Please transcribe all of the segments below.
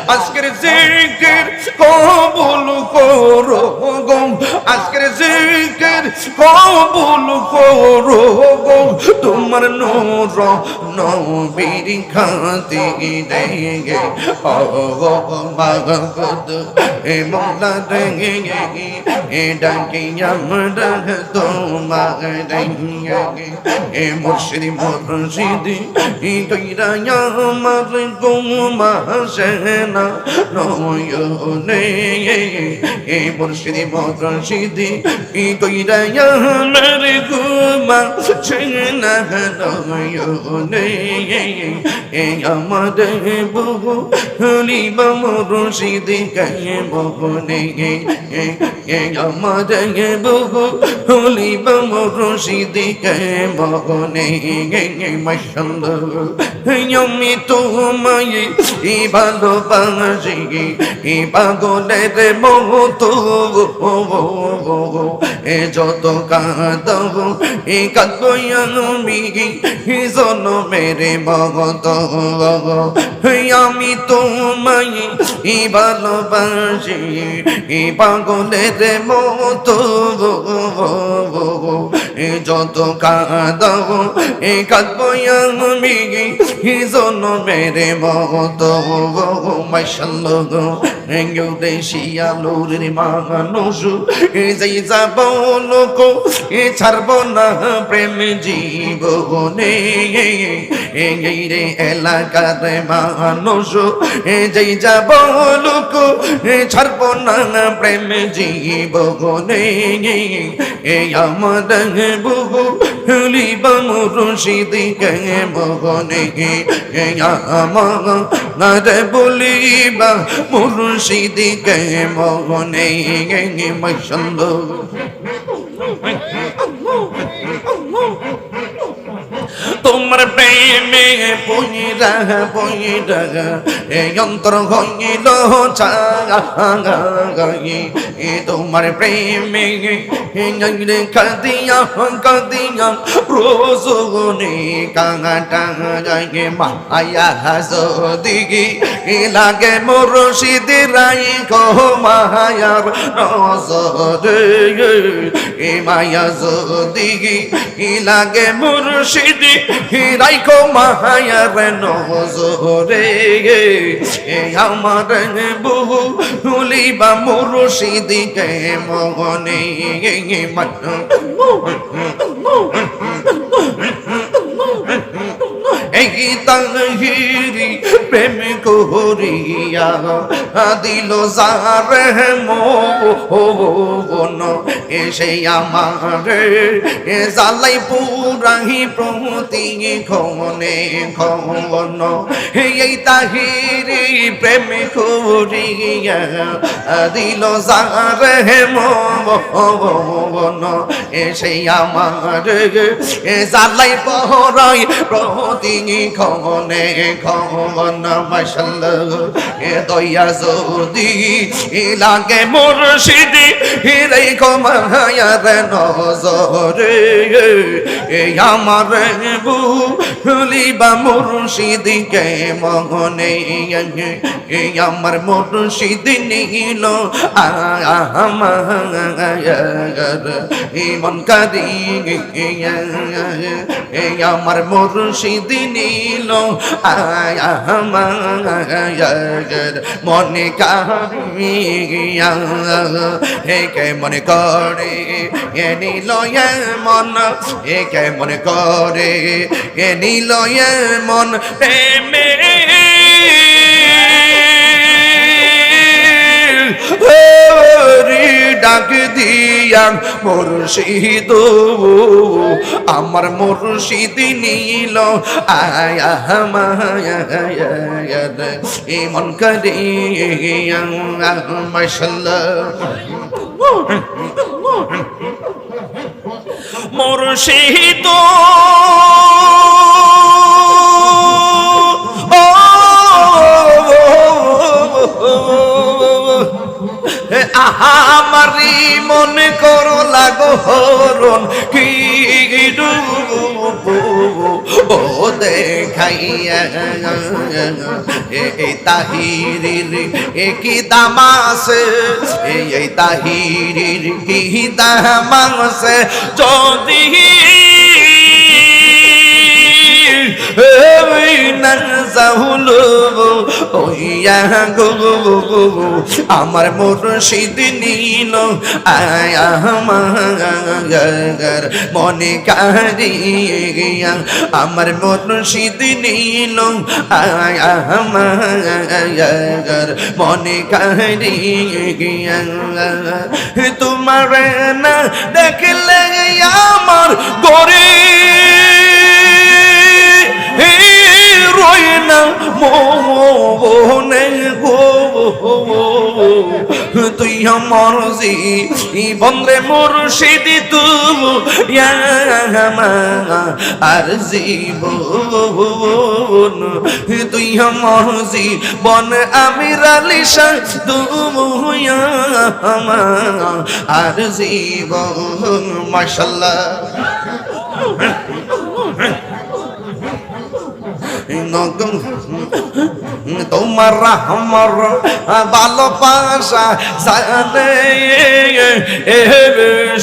আজকের জিকির কবুল করো গো, আজকের জিকির কবুল করো গো, তোমার নূর নবীর খাতিরে ও মাগদ এ মওলা রে ডাকি আমরা তোমারে এ মুর্শিদ মুর্শিদ কইরা আমার গুমা সেনা নয়নে এ মুর্শিদ মুর্শিদ কইরা আমার গুমা সেনা নয়নে এ আমাদের বহু হলিব মুর্শিদ কে মোহনে এ আমাদের বহু হলিব মুর্শিদ কে মোহনে মাশাআল্লাহ আমি তোমায় ভালোবাসি পাগলের মতো এ যত কাঁদব এ কাঁদব আমি জনমের মত আমি তোমায় ভালোবাসি পাগলের মতো এ যত কাঁদব এ কাঁদব আমি জনমের মত মাশাআল্লাহ দেশি আলোর মানুষ যেই যাব লোক ছাড়ব না প্রেম জীবনে এই রে এলাকার মানুষ যেই যাব লোক ছাড়ব না প্রেম জীবনে এই আমাদের বহু হলিব মুর্শিদ কে মোহনে আমার বলিবা মুর্শিদ কে মোহনে মাশাআল্লাহ তোমার প্রেমে পইরা পইরা এই অন্তর হইল চাই তোমার প্রেমে কাদিয়া কাদিয়া রোজনে কাঙাটা যায় মায়া হাসদিগি লাগে মুর্শিদ রাই গো মায়ার নজরে এ মায়া যদিগি লাগে মুর্শিদ রাইখো মায়ার নজরে এ আমার বহু হুলিবা মুর্শিদ কে মনে এই তাহিরি প্রেম করিয়া দিল যারে মন এসে আমার জালাই পুরাহি প্রতি ক্ষণে ক্ষণ এই তাহিরি প্রেম করিয়া দিল যারে মন এসে আমার জালাই পহরাই প্রতি ক্ষণে ক্ষণ মাশাআল্লাহ এ দয়া যদি লাগে মুর্শিদ হিরাই কমায়ার নজরে এ আমার ভুলিবা মুর্শিদ কে মনে এ আমার মুর্শিদ নীল আমার মন কারি এ আমার মুর্শিদ নীল মনে কারিয়া কে মনে করে এ নীল মন কে মনে করে এ নীল মন প্রেমে ডাক দিয়া মুর্শিদ আমার মুর্শিদ নীল আয়া মায়ার মন করিয়া মাশাআল্লাহ মুর্শিদ আমারি মনে করো লাগো হরণ কি ও দেখাইয়া এই তাহিরির কি দাম আছে এই তাহিরির কি দাম আছে যদি আমার মুর্শিদ নীল আমার মনে কারিয়া আমার মুর্শিদ নীল আমার মনে কারিয়া তোমার না দেখলে আমার গরে রয়না মোহনে গো তুই আমার বন্ধে মুর্শিদ তুমি আর জীবন তুই আমার জীবন আমির আলী শাহ তুমি আর জীবন মাশাআল্লাহ তোমার আমার ভালোবাসা জানে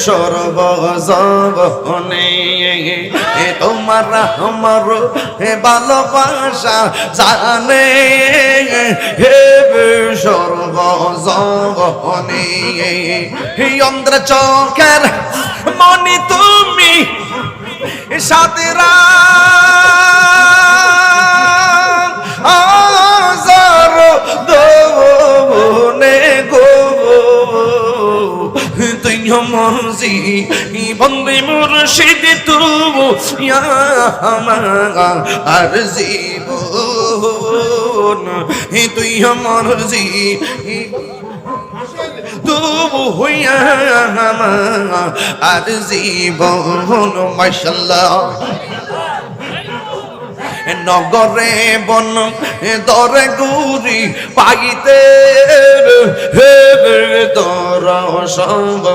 সর্বজনে তোমার আমার ভালোবাসা জানে সর্বজনে অন্ধ্র চোখের মনি তুমি সাতেরা মরজি বন্দে মুর্শিদ তুমি আর জীবন তুই মরজি তবু হইয়া আর জীবন মাশাআল্লাহ নগরে বন দরে গুরি পাইতে দর সঙ্গ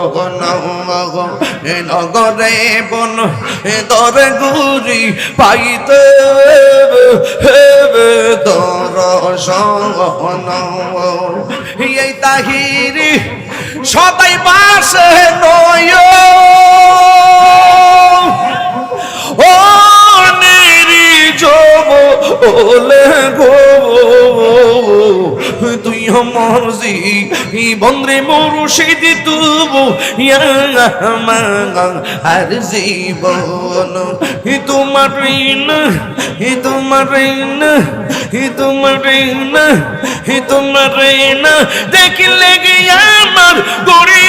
নগরে বন দরে গুরি পাইতে দর সঙ্গ এই তাহিরি সদাই বাসে নয় ও ওলে গো তুই আমার বন্ধে মুর্শিদ তুমি আর জীবন তোমার তোমার তোমার তোমার দেখলে গিয়া আমার গরি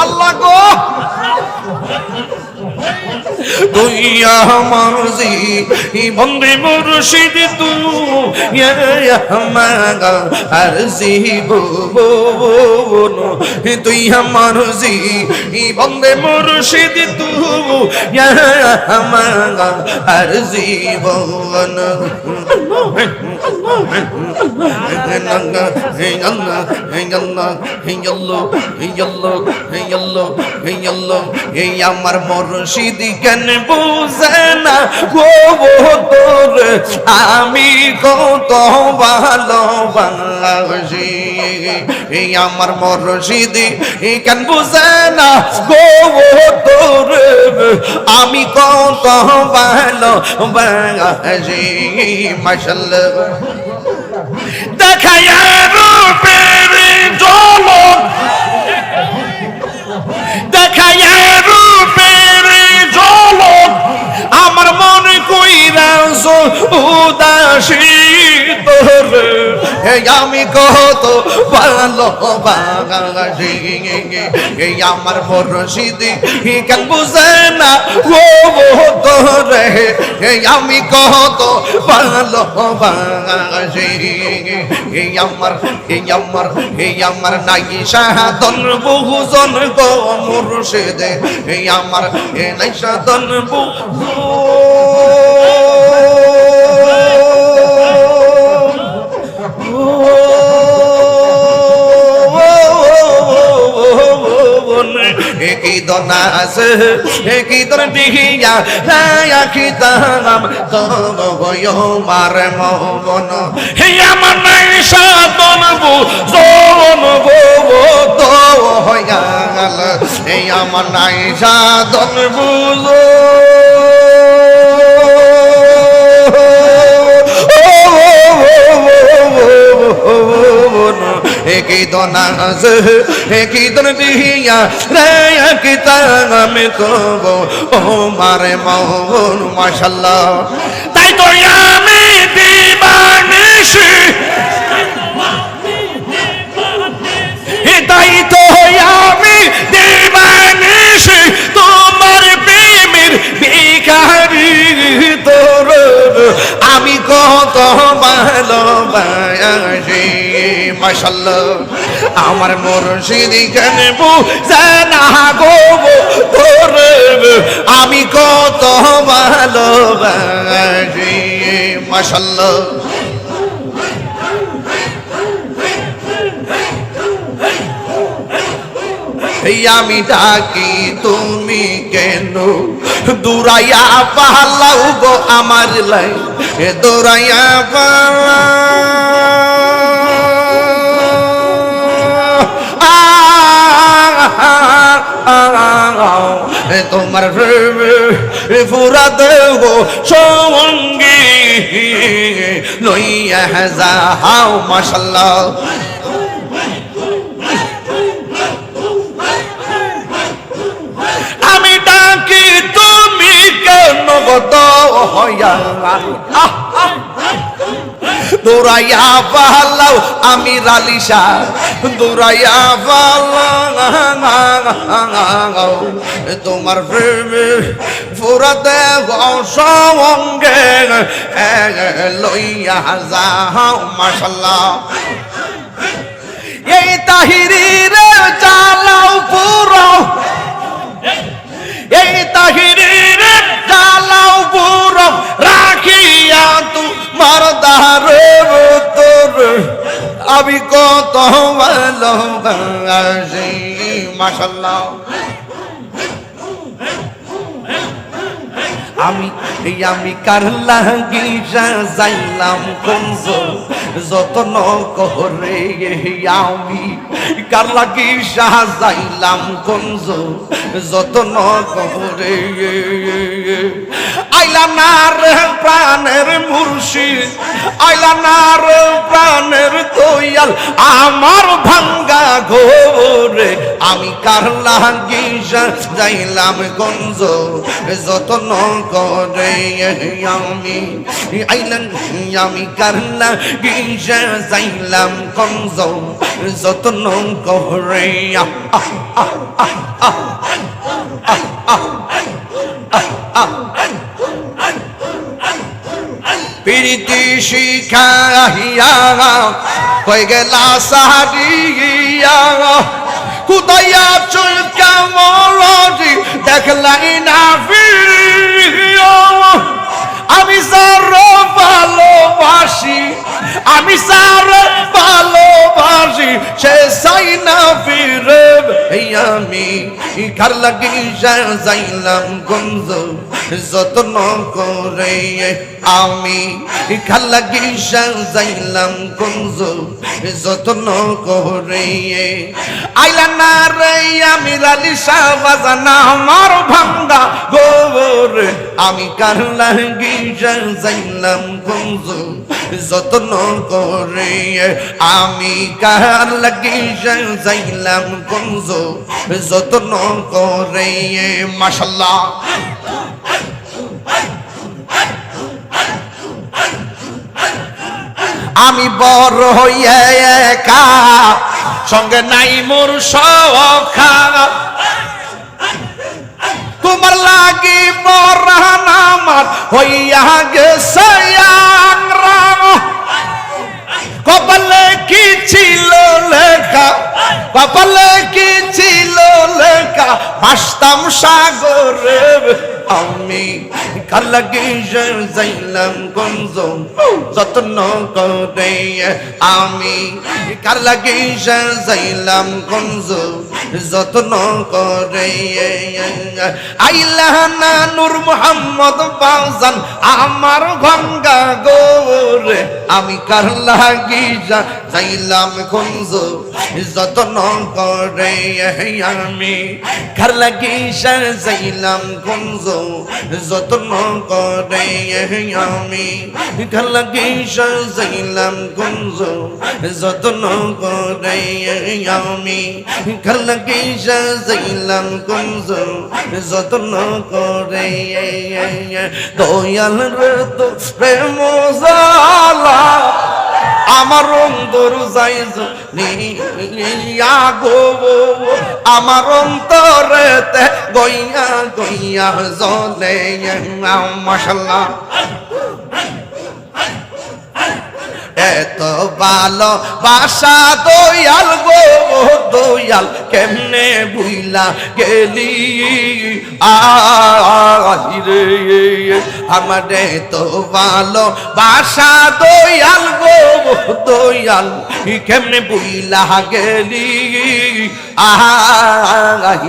আল্লাহ গো তুই আমার বন্ধে মুর্শিদ তুমি আর জীবন তুই আমার বন্ধে মুর্শিদ তুমি আর জীবন আমার মুর্শিদ কেন বুঝে না গো তোর আমি কত ভালোবাসি আমার মুর্শিদ কেন বুঝে না গো তোর আমি কত ভালোবাসি মাশাআল্লাহ দেখায়া রূপের ঝলক দেখায়া রূপের ঝলক আমার মনে কইরা উদাসী তোর আমি কত ভালোবাসি আমার মুর্শিদ কেন বুঝে না ও তোরে আমি কত ভালোবাসি আমার নাই সাধন বহুজন গো মুর্শিদ আমার নাই সাধন বহু Oh কি দনাস কি দন দিহিয়া রাখি দাম তবয় মার মন হে আমার নাই সাধন বুঝন গো তো হয়াল হে আমার নাই সাধন বুঝো কি দনাজ কি দন দিহিয়া রে কি তাম তব ও মারে মন মাশাআল্লাহ তাই তো আমি দিবানিশি তাই তো আমি দিবানিশি তোমার প্রেমের ভিখারি তোর আমি কত ভালোবাসি মাশাআল্লাহ আমার মুর্শিদ কেন বুঝে না গো তোর আমি কত ভালোবাসি মাশাআল্লাহ আমি ডাকি তুমি কেন দূরাইয়া পালাও গো আমার লাই দূরাইয়া তোমার ফুরা দেব সঙ্গী লইয়া যাও মাশাআল্লাহ আমি ডাকি তুমি কেন গত হইয়া দৌড়াইয়া পালাও আমি রালিশা দৌড়াইয়া পালাও তোমার ফুরাতে সঙ্গে লইয়া যাও মাশাআল্লাহ এই তাহিরির চালাও পুরো এই তাহিরির চালাও পুরো রাখিয়া তোমার দারে তোর আমি কত ভালোবাসি মাশাআল্লাহ আমি কার লাগি যাইলাম কুঞ্জ যতন করে আমি কার লাগি যাইলাম কুঞ্জ যতন করে আইলা না রে প্রাণের মুর্শিদ আইলা না রে প্রাণের দয়াল আমার ভাঙ্গা ঘরে আমি কার লাগি যাইলাম কুঞ্জ যতন করে আমি আইলাম আমি কার লাগি যাইলাম কুঞ্জ যতন করে প্রীতি শিখাইয়া কই গেলা সাহারিয়া কুদাইয়া চুল কেমরি দেখলাই না ফিরিয়া আমি সার ভালোবাসি আমি সার ভালোবাসি সে চাই না ফিরে আমি কার লাগি যাইলাম গঞ্জ যতন করে আমি কার লাগি যাইলাম গঞ্জ যতন করে আইলা না রে আমি রালিশা বাজানা আমার ভাঙ্গা গোবর আমি কার লাগি যাইলাম গঞ্জ যতন করে আমি কার লাগি যাইলাম গঞ্জ যতন করে মাশাআল্লাহ আমি বড় হইয়া একা সঙ্গে নাই মোর সখা তোমার লাগি মরান আমার হইয়া গেছে কপালে কি ছিল লেখা কপালে কি ছিল লেখা ভাসতাম সাগরে আমি কার লাগি যাইলাম গঞ্জ যত্ন করে আমি কার লাগি যাইলাম গঞ্জ যত্ন করে আইলা না নূর মোহাম্মদ বাজান আমার ভাঙ্গা গোরে আমি কার লাগি যাইলাম গঞ্জ যত্ন করে আমি কার লাগি যাইলাম গঞ্জ যত্ন করে আমি কার লাগি যাইলাম গঞ্জ যত্ন করে আমি কার লাগি যাইলাম গঞ্জ যত্ন করে দয়াল রে তো প্রেম জালা আমার অন্তর যাইজ নিয়া গো আমার অন্তরেতে গইয়া গইয়া জ্বলে মাশাআল্লাহ এত ভালো বাসা দয়াল গো দয়াল কেমনে বুইলা গেলি আরে আমারে তো ভালো বাসা দয়াল গো দয়াল কেমনে বুইলা গেলি আরে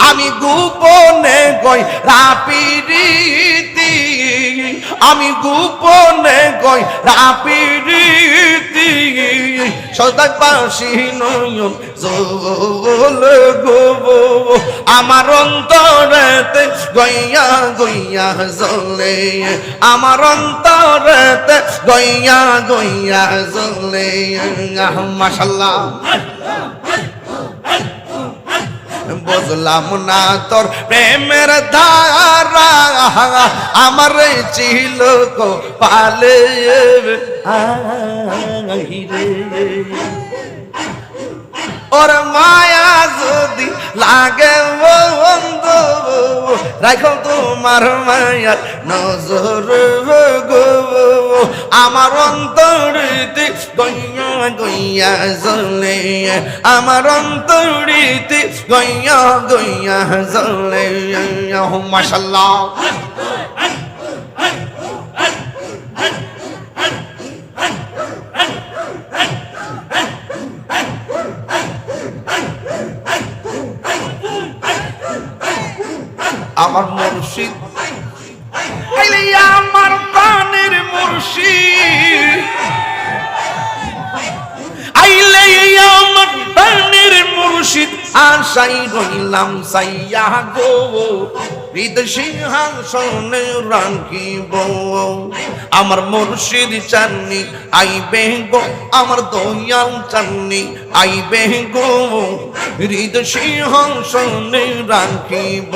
আমি গোপনে গই রাপিরিতি আমি গোপনে গই রাপিরিতি সদাক বাসি নয়ন জল গো আমার অন্তরেতে গইয়া গইয়া জ্বলে আমার অন্তরেতে গইয়া গইয়া জ্বলে মাশাআল্লাহ বুঝলাম না তোর প্রেমের ধারা আমার ছিল কো পালে ওর মায়া যদি লাগে বন্ধু রাখো তোমার মায়ার নজর গো আমার অন্তরিতে গইয়া গইয়া জ্বলে আমার অন্তরিতে গইয়া গইয়া জ্বলে মাশাআল্লাহ আমার মুর্শিদ আমার প্রাণের মুর্শিদ আইলে আমার প্রাণের মুর্শিদ আশাই রইলাম সাইয়া গো হৃদ সিংহাসনে রাখিব আমার মুর্শিদ চাননি আইবে গো আমার দয়াল চাননি আইবে গো হৃদ সিংহাসনে রাখিব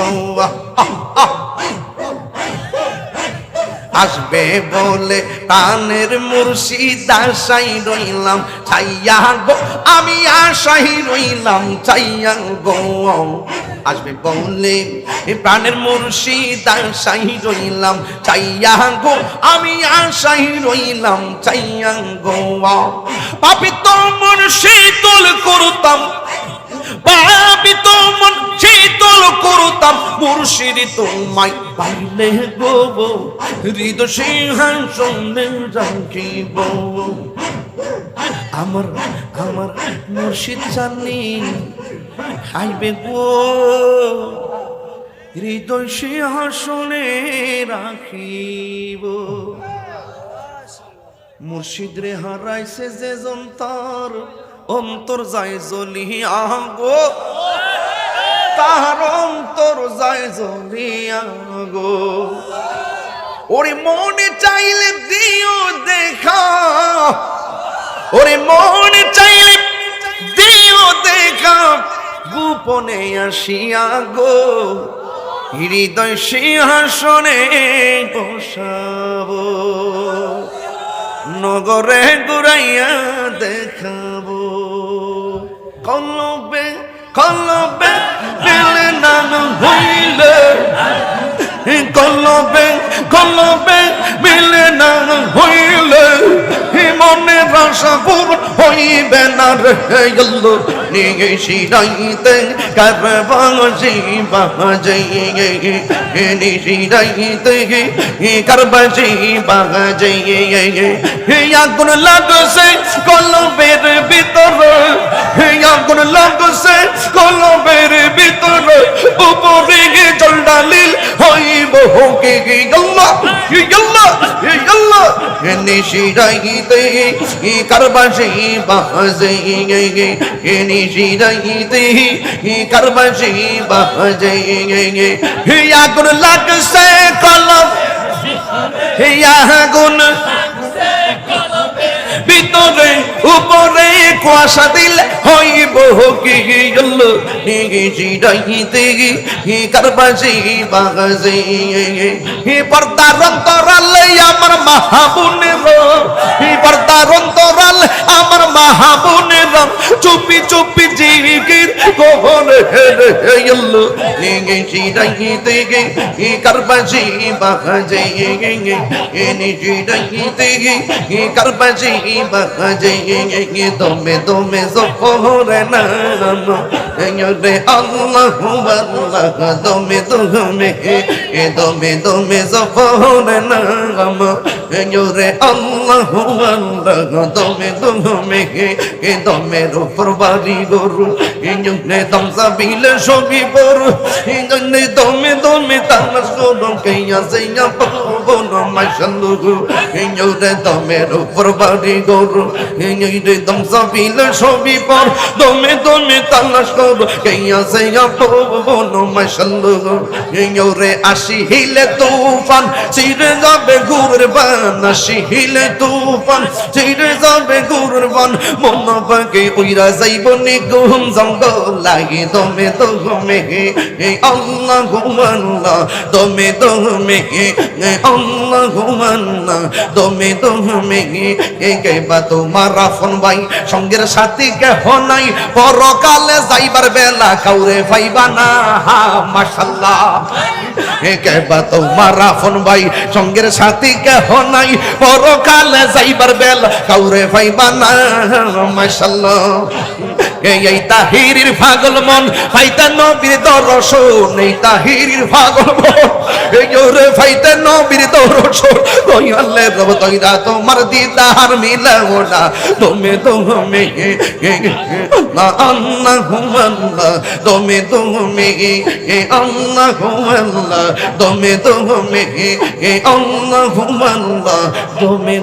আসবে বলে প্রাণের মুর্শিদ আশাই রইলাম চাইয়া গো আমি আশাই রইলাম চাইয়া গো আসবে বলে প্রাণের মুর্শিদ আশাই রইলাম চাইয়া গো আমি আশাই রইলাম চাইয়া গো পাপি তো মুর্শিদ করতাম পাপি তো মন শীতল করতাম মুর্শিদ তোমায় পাইলে গো হৃদ সিংহাসনে রাখিব আমার আমার মুর্শিদ জানি আইবে গো হৃদয় সিংহাসনে রাখিব মুর্শিদ রে হারাইছে যে যন্তর অন্তর যায় জ্বলিয়া গো তাহার অন্তর যায় জ্বলিয়া গো ওরে মনে চাইলে দিও দেখা ওরে মনে চাইলে দিও দেখা গোপনে আসিয়া গো হৃদয় সিংহাসনে বসাবো নগরে ঘুরাইয়া দেখাবো কলবে কলবে মেলে নাম হইলে কলবে কলবে মিলে না হইলে মনের আশা পূরণ হই হইবে না রে আল্লাহ নিশিরাইতে কারবাজি বাজে নিশিরাইতে কারবাজি বাজে আগুন লাগছে কলবের ভিতরে আগুন লাগছে কলবের ভিতরে উপরে জল ডালিল হইব কে আল্লাহ আল্লাহ আল্লাহ নিশিরাইতে কারবাজি বাজে নিশিরাইতে কারবাজি বাজে আগুন লাগছে কলব আগুন ভিতরে উপরে কুয়াশা দিল হইব কি আল্লাহ নিশিরাইতে কারবাজি বাজে পর্দার অন্তরালে আমার মাহবুবের পর্দার অন্তরালে আমার মাহবুবের চুপি চুপি জিকির করে আল্লাহ নিশিরাইতে কারবাজি বাজে নিশিরাইতে কারবাজি বাজে দমে দমে জফরে নাম রে আল্লাহু আল্লাহ দমে দমে দমে জফরে নাম রে আল্লাহু আল্লাহ দমে দমের উপর বাড়ি গরু নে দম সাবিল সবই পড়ু দমে দমে তালাশ করো কেয়া সেয়া পাবো না মাশাআল্লাহ রে দমের উপর বাড়ি গরু রে দম সাবিল সবই পড় দমে দমে তালাশ করো কেয়া সেয়া পাবো না মাশাআল্লাহ রে আসি হিলে তুফান ছিড়ে যাবে গুরের বান আসি হিলে তুফান ছিড়ে যাবে গুরের বান মন পাকে উইরা যাইব নিগুম জঙ্গল লাগে দমে দমে আল্লাহ আল্লাহ দমে দমে আল্লাহ আল্লাহ দমে দমে কেবা তোমার রাফন ভাই সঙ্গের সাথী কেহ নাই পরকালে যাইবার বেলা কাউরে পাইবা না মাশাআল্লাহ কেবা তোমার রাফন ভাই সঙ্গের সাথী কেহ নাই পরকালে যাইবার বেলা কাউরে পাইবা না মাশাআল্লাহ এই তাহিরির পাগল মন ফাইতা নবীর দর্শন এই তাহিরির পাগল মন এই রে ফাইতা নবীর দর্শন কইলে রব তইরা তোমার দিদার মিলাও না তুমি না আল্লাহু আল্লাহ তুমি আল্লাহু আল্লাহ তুমি আল্লাহু আল্লাহ তুমি